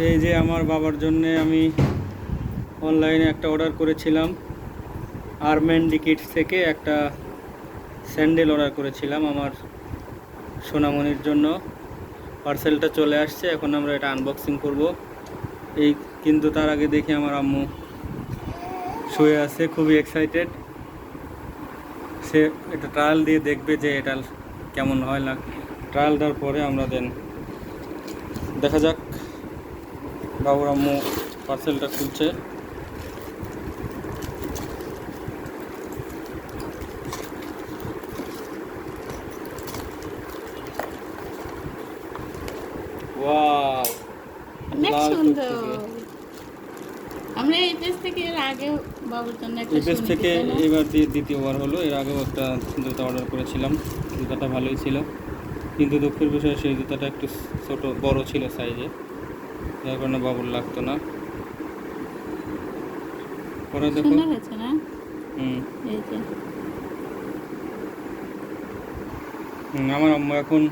এই যে আমার বাবার জন্যে আমি অনলাইনে একটা অর্ডার করেছিলাম। আরম্যান্ডি কিডস থেকে একটা স্যান্ডেল অর্ডার করেছিলাম আমার সোনামণির জন্য। পার্সেলটা চলে আসছে, এখন আমরা এটা আনবক্সিং করব। এই কিন্তু তার আগে দেখি আমার আম্মু শুয়ে আছে, খুবই এক্সাইটেড। সে এটা ট্রায়াল দিয়ে দেখবে যে এটা কেমন হয় না। ট্রায়াল দেওয়ার পরে আমরা দেখা যাক। বাবুর আম্মু পার্সেলটা খুলছে। ওয়াও, অনেক লাল সুন্দর। টুকটুকে। আমরা এই পেজ থেকে এর আগে বাবুর জন্য একটা এই পেজ শুনেছি, থেকে তাই না? এবার দ্বিতীয়বার হলো। এর আগেও একটা জুতা অর্ডার করেছিলাম, জুতাটা ভালোই ছিল, কিন্তু দুঃখের বিষয় সেই জুতাটা একটু বড় ছিল সাইজে, যার কারণে বাবুর লাগতো না। পরে দেখো। সুন্দর হয়েছে না? এই যে আমার আম্মু এখন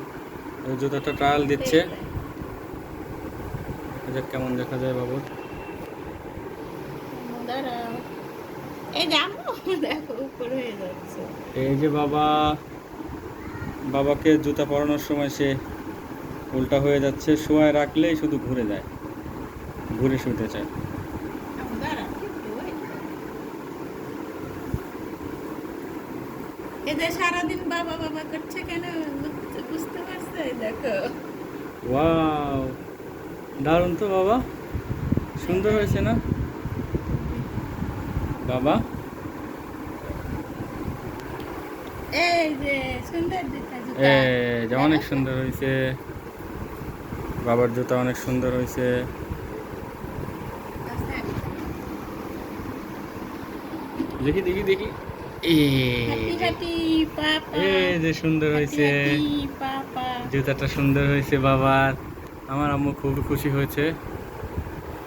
ওই জুতাটা ট্রায়াল দিচ্ছে। কেমন দেখা যায় বাবুর। দাঁড়াও, এই যে আম্মু দেখো উপরে হয়ে যাচ্ছে। এই যে বাবাকে জুতা পরানোর সময় সে উল্টা হয়ে যাচ্ছে, শোয়ায় রাখলেই শুধু ঘুরে যায়, ঘুরে শুতে চায়। আম্মু দাঁড়াও, এই যে সারাদিন বাবা বাবা করছে কেন বুঝতে পারছে? দেখো ওয়াও, দারুণ তো বাবা, সুন্দর হয়েছে না বাবা? এই যে সুন্দর জুতা যে অনেক সুন্দর হয়েছে, বাবার জুতা অনেক সুন্দর হয়েছে। দেখি দেখি দেখি, এই যে সুন্দর হয়েছে, জুতাটা সুন্দর হয়েছে বাবার। আমার আম্মু খুব খুশি হয়েছে।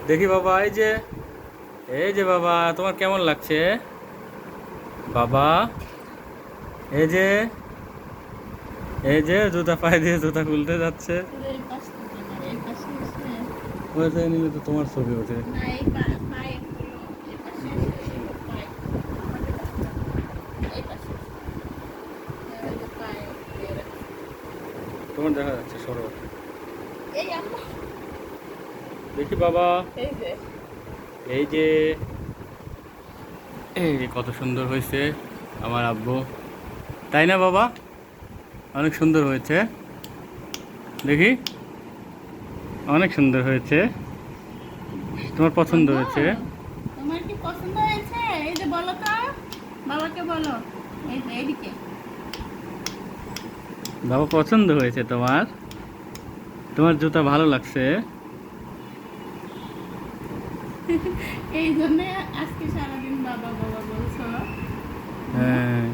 দেখি বাবা, এই যে বাবা, তোমার কেমন লাগছে বাবা? এই যে জুতা পায়ে দিয়ে জুতা খুলতে যাচ্ছে। ওইটা নিলে তো তোমার ছবি ওঠে। তোমার দেখা যাচ্ছে, সরো। দেখি বাবা, এই যে কত সুন্দর হয়েছে আমার আব্বু, তাই না বাবা? অনেক সুন্দর হয়েছে, দেখি অনেক সুন্দর হয়েছে। তোমার পছন্দ হয়েছে? তোমার কি পছন্দ হয়েছে? এই যে বলো তো, বাবাকে বলো। এই যে এইদিকে বাবা, পছন্দ হয়েছে তোমার? তোমার জুতা ভালো লাগছে? এই জন্য আজকে সারাদিন বাবা বাবা বলছো। হ্যাঁ।